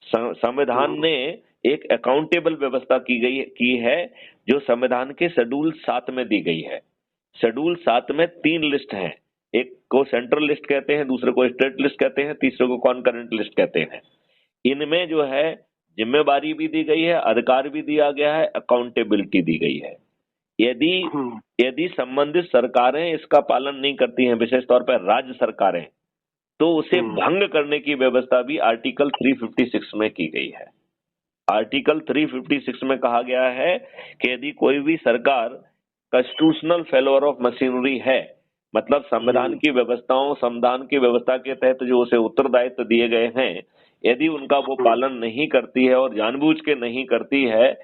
संविधान ने एक अकाउंटेबल व्यवस्था की है जो संविधान के शेड्यूल 7 में दी गई है। शेड्यूल 7 में 3 लिस्ट हैं, एक को सेंट्रल लिस्ट कहते हैं, दूसरे को स्टेट लिस्ट कहते हैं, तीसरे को कॉन्करेंट लिस्ट कहते हैं। इनमें जो है जिम्मेवारी भी दी गई है, अधिकार भी दिया गया है, अकाउंटेबिलिटी दी गई है। यदि संबंधित सरकारें इसका पालन नहीं करती हैं, विशेष तौर पर राज्य सरकारें, तो उसे भंग करने की व्यवस्था भी आर्टिकल 356 में की गई है। आर्टिकल 356 में कहा गया है कि यदि कोई भी सरकार कॉन्स्टिट्यूशनल फेलोर ऑफ मशीनरी है, मतलब संविधान की व्यवस्थाओं, संविधान की व्यवस्था के तहत जो उसे उत्तरदायित्व दिए गए हैं, यदि उनका वो पालन नहीं करती है और जानबूझ के नहीं करती है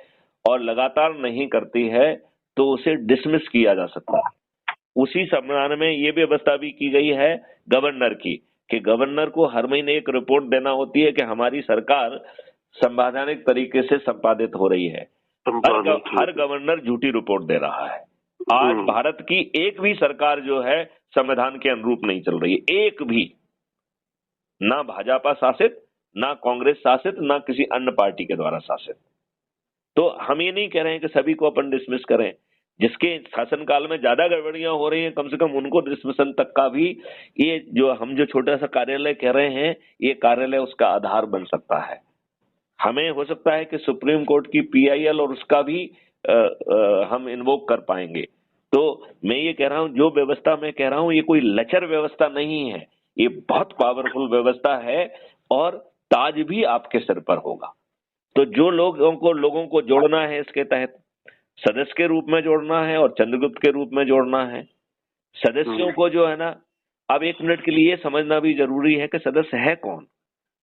और लगातार नहीं करती है, तो उसे डिसमिस किया जा सकता है। उसी संविधान में ये व्यवस्था भी की गई है गवर्नर की, कि गवर्नर को हर महीने एक रिपोर्ट देना होती है कि हमारी सरकार संवैधानिक तरीके से संपादित हो रही है। हर गवर्नर झूठी रिपोर्ट दे रहा है। आज भारत की एक भी सरकार जो है संविधान के अनुरूप नहीं चल रही है, एक भी, ना भाजपा शासित, ना कांग्रेस शासित, ना किसी अन्य पार्टी के द्वारा शासित। तो हम ये नहीं कह रहे हैं कि सभी को अपन डिसमिस करें, जिसके शासनकाल में ज्यादा गड़बड़ियां हो रही हैं कम से कम उनको डिसमिशन तक का भी ये जो हम जो छोटा सा कार्यालय कह रहे हैं, ये कार्यालय उसका आधार बन सकता है। हमें हो सकता है कि सुप्रीम कोर्ट की PIL और उसका भी हम इन्वोक कर पाएंगे। तो मैं ये कह रहा हूं, जो व्यवस्था मैं कह रहा हूं ये कोई लचर व्यवस्था नहीं है, ये बहुत पावरफुल व्यवस्था है और ताज भी आपके सिर पर होगा। तो जो लोगों को जोड़ना है, इसके तहत सदस्य के रूप में जोड़ना है और चंद्रगुप्त के रूप में जोड़ना है। सदस्यों को जो है ना, अब 1 मिनट के लिए समझना भी जरूरी है कि सदस्य है कौन।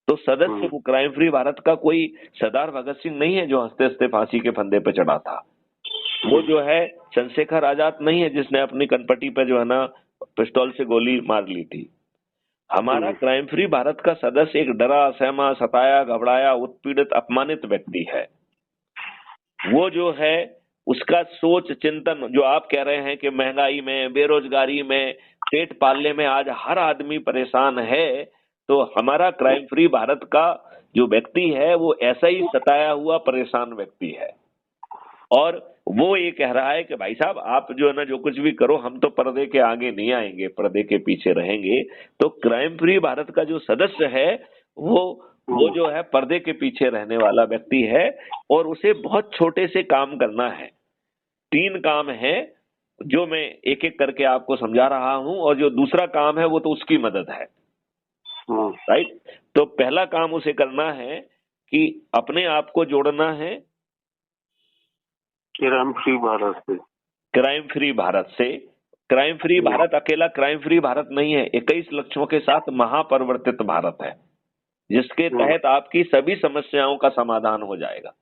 तो सदस्य को क्राइम फ्री भारत का कोई सरदार भगत सिंह नहीं है जो हंसते हंसते फांसी के फंदे पे चढ़ा था। वो जो है चंद्रशेखर आजाद नहीं है जिसने अपनी कनपटी पे जो है ना पिस्तौल से गोली मार ली थी। हमारा क्राइम फ्री भारत का सदस्य एक डरा, सहमा, सताया, घबराया, उत्पीड़ित, अपमानित व्यक्ति है। वो जो है उसका सोच चिंतन, जो आप कह रहे हैं कि महंगाई में, बेरोजगारी में, पेट पालने में आज हर आदमी परेशान है, तो हमारा क्राइम फ्री भारत का जो व्यक्ति है वो ऐसा ही सताया हुआ परेशान व्यक्ति है। और वो ये कह रहा है कि भाई साहब आप जो है ना जो कुछ भी करो, हम तो पर्दे के आगे नहीं आएंगे, पर्दे के पीछे रहेंगे। तो क्राइम फ्री भारत का जो सदस्य है वो जो है पर्दे के पीछे रहने वाला व्यक्ति है और उसे बहुत छोटे से काम करना है। 3 काम है जो मैं एक एक करके आपको समझा रहा हूं, और जो दूसरा काम है वो तो उसकी मदद है, राइट। तो पहला काम उसे करना है कि अपने आप को जोड़ना है क्राइम फ्री भारत से। क्राइम फ्री भारत से। क्राइम फ्री भारत अकेला क्राइम फ्री भारत नहीं है, 21 लक्ष्यों के साथ महापरिवर्तित भारत है, जिसके तहत आपकी सभी समस्याओं का समाधान हो जाएगा,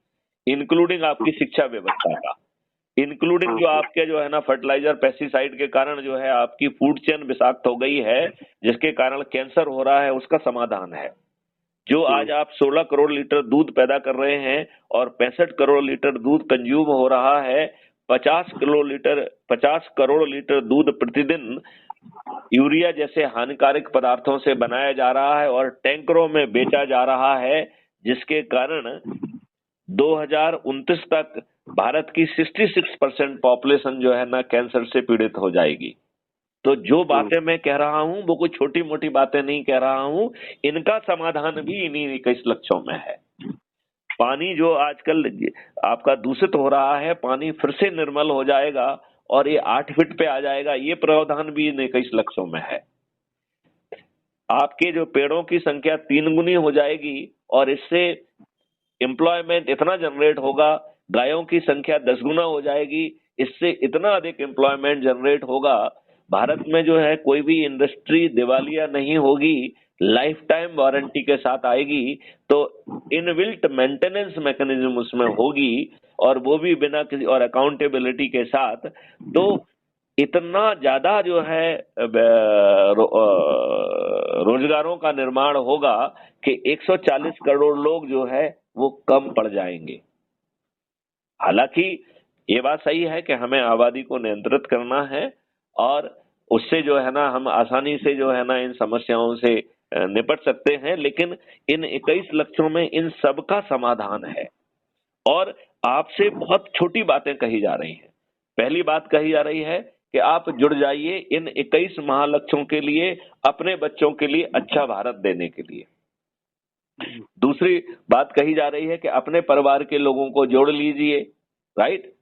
इंक्लूडिंग आपकी शिक्षा व्यवस्था का, इंक्लूडिंग जो आपके जो है ना फर्टिलाइजर पेस्टिसाइड के कारण जो है आपकी फूड चेन विषाक्त हो गई है, जिसके कारण कैंसर हो रहा है, उसका समाधान है। जो आज आप 16 करोड़ लीटर दूध पैदा कर रहे हैं और 65 करोड़ लीटर दूध कंज्यूम हो रहा है, 50 करोड़ लीटर दूध प्रतिदिन यूरिया जैसे हानिकारक पदार्थों से बनाया जा रहा है और टैंकरों में बेचा जा रहा है, जिसके कारण 2029 तक भारत की 66% पॉपुलेशन जो है ना कैंसर से पीड़ित हो जाएगी। तो जो बातें मैं कह रहा हूं वो कोई छोटी मोटी बातें नहीं कह रहा हूं, इनका समाधान भी इन्हीं 21 लक्ष्यों में है। पानी जो आजकल आपका दूषित हो रहा है, पानी फिर से निर्मल हो जाएगा और ये 8 फीट पे आ जाएगा, ये प्रावधान भी इन 21 लक्ष्यों में है। आपके जो पेड़ों की संख्या 3 गुनी हो जाएगी और इससे एम्प्लॉयमेंट इतना जनरेट होगा, गायों की संख्या 10 गुना हो जाएगी, इससे इतना अधिक एम्प्लॉयमेंट जनरेट होगा। भारत में जो है कोई भी इंडस्ट्री दिवालिया नहीं होगी, लाइफ टाइम वारंटी के साथ आएगी, तो इनबिल्ट मेंटेनेंस मैकेनिज्म उसमें होगी और वो भी बिना किसी और अकाउंटेबिलिटी के साथ। तो इतना ज्यादा जो है रोजगारों का निर्माण होगा कि 140 करोड़ लोग जो है वो कम पड़ जाएंगे। हालांकि ये बात सही है कि हमें आबादी को नियंत्रित करना है और उससे जो है ना हम आसानी से जो है ना इन समस्याओं से निपट सकते हैं, लेकिन इन 21 लक्ष्यों में इन सब का समाधान है। और आपसे बहुत छोटी बातें कही जा रही हैं। पहली बात कही जा रही है कि आप जुड़ जाइए इन 21 महालक्ष्यों के लिए, अपने बच्चों के लिए अच्छा भारत देने के लिए। दूसरी बात कही जा रही है कि अपने परिवार के लोगों को जोड़ लीजिए, राइट।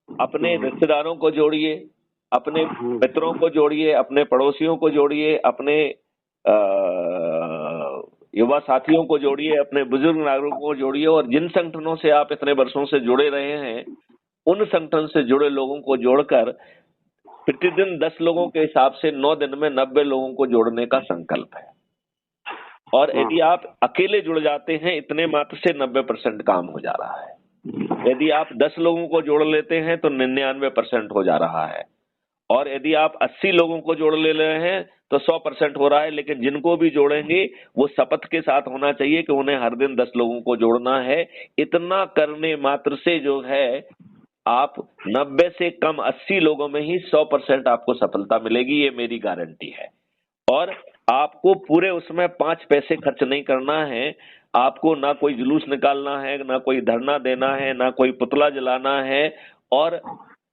अपने रिश्तेदारों को जोड़िए, अपने मित्रों को जोड़िए, अपने पड़ोसियों को जोड़िए, अपने युवा साथियों को जोड़िए, अपने बुजुर्ग नागरिकों को जोड़िए, और जिन संगठनों से आप इतने वर्षों से जुड़े रहे हैं उन संगठन से जुड़े लोगों को जोड़कर प्रतिदिन 10 लोगों के हिसाब से 9 दिन में 90 लोगों को जोड़ने का संकल्प है। और यदि आप अकेले जुड़ जाते हैं इतने मात्र से 90% काम हो जा रहा है। यदि आप 10 लोगों को जोड़ लेते हैं तो 99% हो जा रहा है, और यदि आप 80 लोगों को जोड़ ले रहे हैं तो 100% हो रहा है। लेकिन जिनको भी जोड़ेंगे वो शपथ के साथ होना चाहिए कि उन्हें हर दिन 10 लोगों को जोड़ना है। इतना करने मात्र से जो है आप 90 से कम 80 लोगों में ही 100% आपको सफलता मिलेगी, ये मेरी गारंटी है। और आपको पूरे उसमें 5 पैसे खर्च नहीं करना है। आपको ना कोई जुलूस निकालना है, ना कोई धरना देना है, ना कोई पुतला जलाना है, और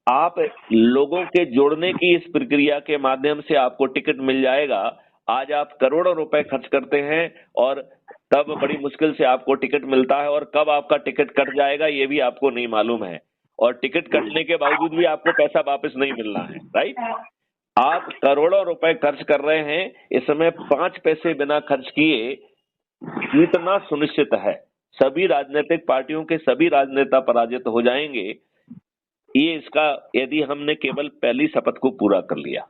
आप लोगों के जोड़ने की इस प्रक्रिया के माध्यम से आपको टिकट मिल जाएगा। आज आप करोड़ों रुपए खर्च करते हैं और तब बड़ी मुश्किल से आपको टिकट मिलता है, और कब आपका टिकट कट जाएगा ये भी आपको नहीं मालूम है, और टिकट कटने के बावजूद भी आपको पैसा वापस नहीं मिलना है, राइट। आप करोड़ों रुपए खर्च कर रहे हैं, इस समय 5 पैसे बिना खर्च किए जीतना सुनिश्चित है। सभी राजनीतिक पार्टियों के सभी राजनेता पराजित हो जाएंगे, ये इसका यदि हमने केवल पहली शपथ को पूरा कर लिया।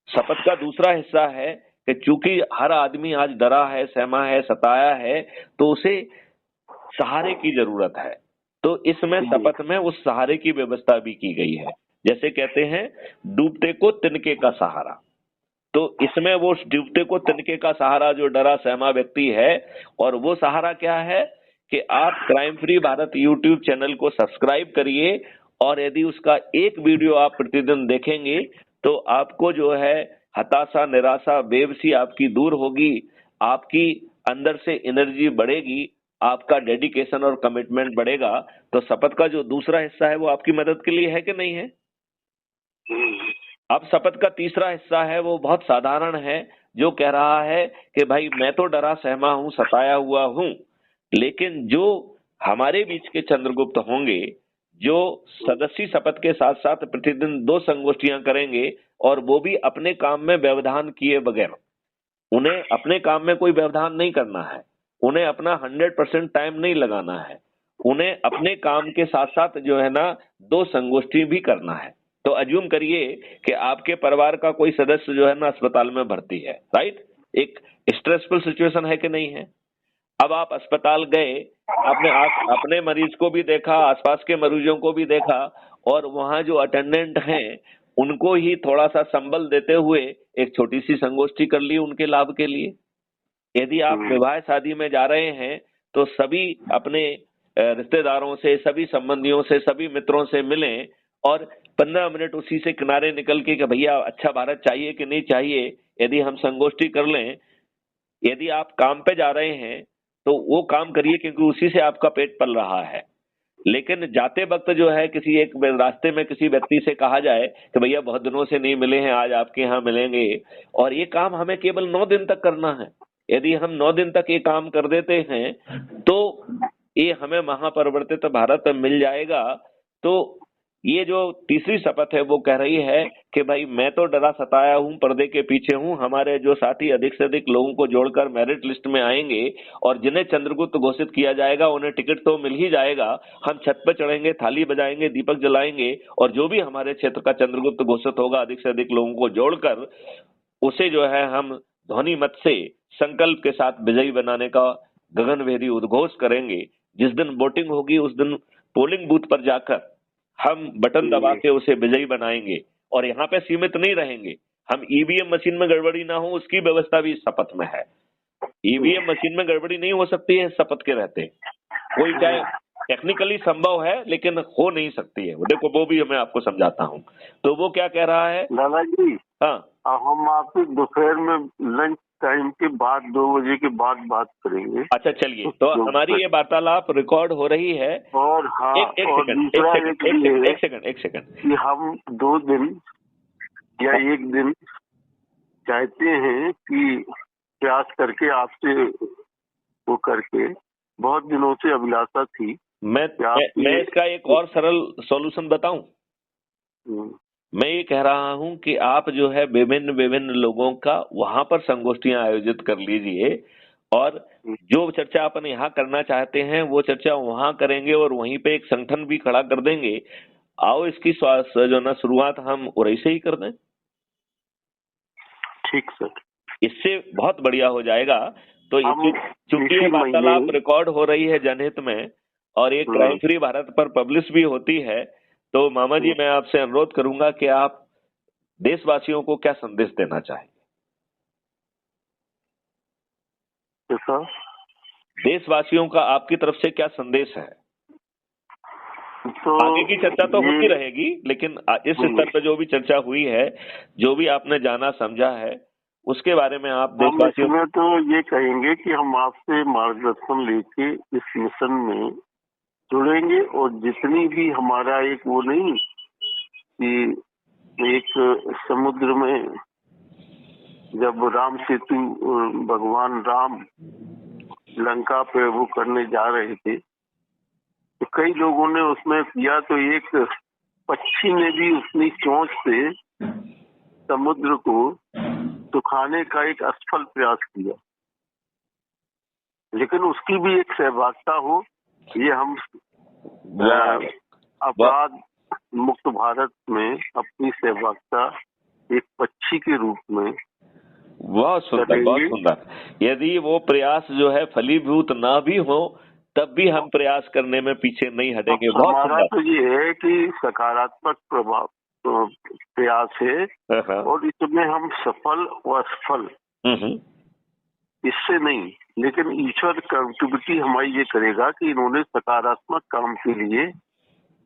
शपथ का दूसरा हिस्सा है कि चूंकि हर आदमी आज डरा है, सहमा है, सताया है, तो उसे सहारे की जरूरत है। तो इसमें शपथ में उस सहारे की व्यवस्था भी की गई है। जैसे कहते हैं डूबते को तिनके का सहारा, तो इसमें वो डूबते को तिनके का सहारा जो डरा सहमा व्यक्ति है, और वो सहारा क्या है कि आप crime free Bharat YouTube channel को सब्सक्राइब करिए, और यदि उसका एक वीडियो आप प्रतिदिन देखेंगे तो आपको जो है हताशा, निराशा, बेबसी आपकी दूर होगी, आपकी अंदर से एनर्जी बढ़ेगी, आपका डेडिकेशन और कमिटमेंट बढ़ेगा। तो शपथ का जो दूसरा हिस्सा है वो आपकी मदद के लिए है कि नहीं है? अब शपथ का तीसरा हिस्सा है वो बहुत साधारण है, जो कह रहा है कि भाई मैं तो डरा सहमा हूं, सताया हुआ हूं, लेकिन जो हमारे बीच के चंद्रगुप्त होंगे, जो सदस्य शपथ के साथ साथ प्रतिदिन 2 संगोष्ठियां करेंगे, और वो भी अपने काम में व्यवधान किए बगैर, उन्हें अपने काम में कोई व्यवधान नहीं करना है, उन्हें अपना 100% टाइम नहीं लगाना है, उन्हें अपने काम के साथ साथ जो है ना 2 संगोष्ठी भी करना है। तो अज्यूम करिए कि आपके परिवार का कोई सदस्य जो है ना अस्पताल में भर्ती है, राइट? एक स्ट्रेसफुल सिचुएशन है कि नहीं है? अब आप अस्पताल गए, आपने अपने मरीज को भी देखा, आसपास के मरीजों को भी देखा, और वहां जो अटेंडेंट हैं उनको ही थोड़ा सा संबल देते हुए एक छोटी सी संगोष्ठी कर ली उनके लाभ के लिए। यदि आप विवाह शादी में जा रहे हैं तो सभी अपने रिश्तेदारों से, सभी संबंधियों से, सभी मित्रों से मिलें, और 15 मिनट उसी से किनारे निकल के कि भैया अच्छा भारत चाहिए कि नहीं चाहिए, यदि हम संगोष्ठी कर लें। यदि आप काम पे जा रहे हैं तो वो काम करिए क्योंकि उसी से आपका पेट पल रहा है, लेकिन जाते वक्त जो है किसी एक रास्ते में किसी व्यक्ति से कहा जाए कि भैया बहुत दिनों से नहीं मिले हैं, आज आपके यहाँ मिलेंगे, और ये काम हमें केवल 9 दिन तक करना है। यदि हम 9 दिन तक ये काम कर देते हैं तो ये हमें महापरिवर्तित भारत मिल जाएगा। तो ये जो तीसरी शपथ है वो कह रही है कि भाई मैं तो डरा सताया हूं, पर्दे के पीछे हूं, हमारे जो साथी अधिक से अधिक लोगों को जोड़कर मेरिट लिस्ट में आएंगे, और जिन्हें चंद्रगुप्त घोषित किया जाएगा उन्हें टिकट तो मिल ही जाएगा। हम छत पर चढ़ेंगे, थाली बजाएंगे, दीपक जलाएंगे, और जो भी हमारे क्षेत्र का चंद्रगुप्त घोषित होगा अधिक से अधिक लोगों को जोड़कर, उसे जो है हम ध्वनि मत से संकल्प के साथ विजयी बनाने का गगनभेदी उद्घोष करेंगे। जिस दिन वोटिंग होगी उस दिन पोलिंग बूथ पर जाकर हम बटन दबा के उसे विजयी बनाएंगे, और यहाँ पे सीमित नहीं रहेंगे। हम ईवीएम मशीन में गड़बड़ी ना हो उसकी व्यवस्था भी शपथ में है। ईवीएम मशीन में गड़बड़ी नहीं हो सकती है शपथ के रहते, कोई चाहे टेक्निकली संभव है लेकिन हो नहीं सकती है। देखो वो भी मैं आपको समझाता हूँ। तो वो क्या कह रहा है दादाजी? हाँ, हम आपसे दोपहर में लंच टाइम के बाद 2 बजे के बाद बात करेंगे। अच्छा चलिए, तो हमारी ये वार्तालाप रिकॉर्ड हो रही है। और हाँ, एक सेकंड कि हम 2 दिन या 1 दिन चाहते हैं कि प्रयास करके आपसे वो करके, बहुत दिनों से अभिलाषा थी। मैं इसका एक और सरल सॉल्यूशन बताऊं। मैं ये कह रहा हूं कि आप जो है विभिन्न लोगों का वहां पर संगोष्ठियां आयोजित कर लीजिए, और जो चर्चा अपन यहाँ करना चाहते हैं वो चर्चा वहां करेंगे, और वहीं पे एक संगठन भी खड़ा कर देंगे। आओ इसकी जो ना शुरुआत हम उरई से ही कर दें। ठीक सर, इससे बहुत बढ़िया हो जाएगा। तो चूंकि ये वार्तालाप रिकॉर्ड हो रही है जनहित में, और ये क्राइम फ्री भारत पर पब्लिश भी होती है, तो मामा जी मैं आपसे अनुरोध करूंगा कि आप देशवासियों को क्या संदेश देना चाहेंगे? देशवासियों का आपकी तरफ से क्या संदेश है? तो आगे की चर्चा तो होती रहेगी, लेकिन इस स्तर पर जो भी चर्चा हुई है, जो भी आपने जाना समझा है, उसके बारे में आप देशवासियों में तो ये कहेंगे कि हम आपसे मार्गदर्शन लेके इस मिशन में जुड़ेंगे, और जितनी भी हमारा एक वो नहीं कि एक समुद्र में जब राम सेतु भगवान राम लंका पे वो करने जा रहे थे तो कई लोगों ने उसमें किया, तो एक पक्षी ने भी अपनी चोंच से समुद्र को सुखाने का एक असफल प्रयास किया, लेकिन उसकी भी एक सहभागिता हो। ये हम अपराध मुक्त भारत में अपनी सहभागिता एक पक्षी के रूप में बहुत सुंदर, बहुत सुंदर। यदि वो प्रयास जो है फलीभूत ना भी हो तब भी हम प्रयास करने में पीछे नहीं हटेंगे। बहुत हमारा सुंदर। तो ये है कि सकारात्मक प्रभाव प्रयास है और इसमें हम सफल व असफल इससे नहीं, लेकिन ईश्वर कनेक्टिविटी हमारी ये करेगा कि इन्होंने सकारात्मक काम के लिए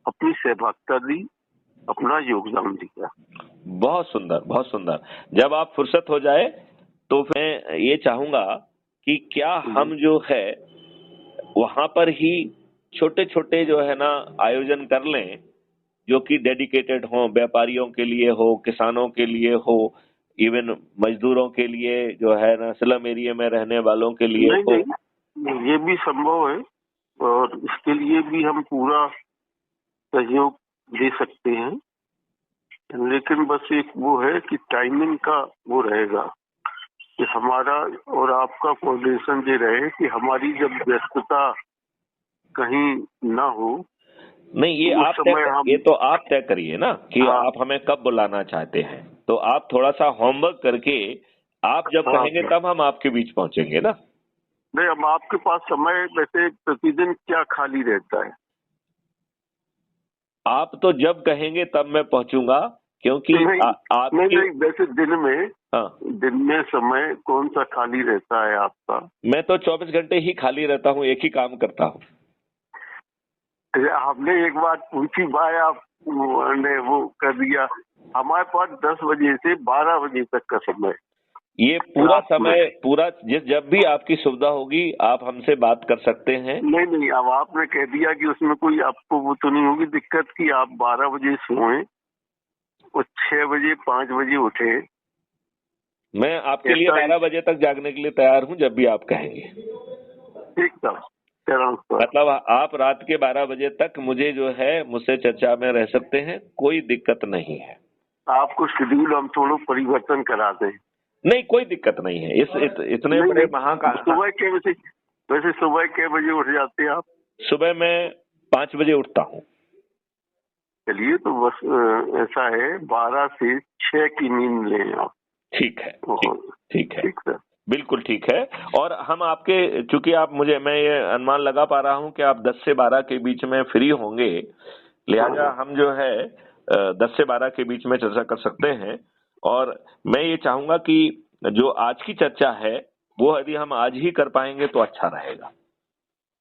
अपनी सहभागिता दी, अपना योगदान दिया। बहुत सुंदर, बहुत सुंदर। जब आप फुर्सत हो जाए तो मैं ये चाहूंगा कि क्या हम जो है वहां पर ही छोटे छोटे जो है ना आयोजन कर लें जो कि डेडिकेटेड हो, व्यापारियों के लिए हो, किसानों के लिए हो, इवन मजदूरों के लिए जो है ना स्लम एरिया में रहने वालों के लिए हो। नहीं, ये भी संभव है और इसके लिए भी हम पूरा सहयोग दे सकते हैं, लेकिन बस एक वो है कि टाइमिंग का वो रहेगा कि हमारा और आपका कोऑर्डिनेशन ये रहे कि हमारी जब व्यस्तता कहीं ना हो। नहीं, ये तो आप ये तो आप तय करिए ना कि आप हमें कब बुलाना चाहते हैं। तो आप थोड़ा सा होमवर्क करके आप जब कहेंगे तब हम आपके बीच पहुंचेंगे ना। नहीं, अब आपके पास समय वैसे प्रतिदिन क्या खाली रहता है? आप तो जब कहेंगे तब मैं पहुंचूंगा, क्योंकि नहीं, वैसे दिन में समय कौन सा खाली रहता है आपका? मैं तो 24 घंटे ही खाली रहता हूँ, एक ही काम करता हूँ। आपने एक बात पूछी भाई, आपने वो कर दिया। हमारे पास 10 बजे से 12 बजे तक का समय, ये पूरा समय पूरा जब भी आपकी सुविधा होगी आप हमसे बात कर सकते हैं। नहीं, अब आपने कह दिया कि उसमें कोई आपको वो तो नहीं होगी दिक्कत कि आप 12 बजे सोएं और 6 बजे 5 बजे उठे। मैं आपके लिए 12 बजे तक जागने के लिए तैयार हूँ जब भी आप कहेंगे। ठीक था, मतलब आप रात के 12 बजे तक मुझे जो है मुझसे चर्चा में रह सकते हैं, कोई दिक्कत नहीं है। आपको शेड्यूल हम थोड़ा परिवर्तन करा दें? नहीं, कोई दिक्कत नहीं है। इतने बड़े महाकाल। सुबह के वैसे सुबह के बजे उठ जाते हैं आप? सुबह मैं 5 बजे उठता हूँ। चलिए, तो बस ऐसा है 12 से 6 की नींद लें आप। ठीक है, ठीक है, ठीक सर, बिल्कुल ठीक है। और हम आपके, चूंकि आप मैं ये अनुमान लगा पा रहा हूँ कि आप 10 से 12 के बीच में फ्री होंगे, लिहाजा हम जो है 10 से 12 के बीच में चर्चा कर सकते हैं। और मैं ये चाहूंगा कि जो आज की चर्चा है वो यदि हम आज ही कर पाएंगे तो अच्छा रहेगा।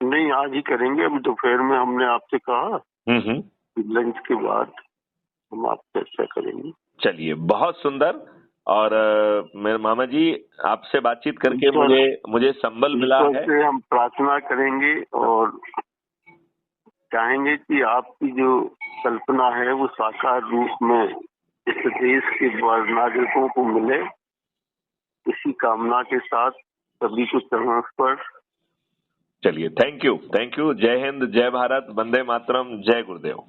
नहीं, आज ही करेंगे। अभी दोपहर में हमने आपसे कहा लंच के बाद हम आपसे चर्चा करेंगे। चलिए, बहुत सुंदर। और मेरे मामा जी, आपसे बातचीत करके मुझे संबल मिला है। हम प्रार्थना करेंगे और चाहेंगे कि आपकी जो कल्पना है वो साकार रूप में इस देश के नागरिकों को मिले। इसी कामना के साथ सभी को चरणों पर। चलिए, थैंक यू। जय हिंद, जय भारत, वंदे मातरम, जय गुरुदेव।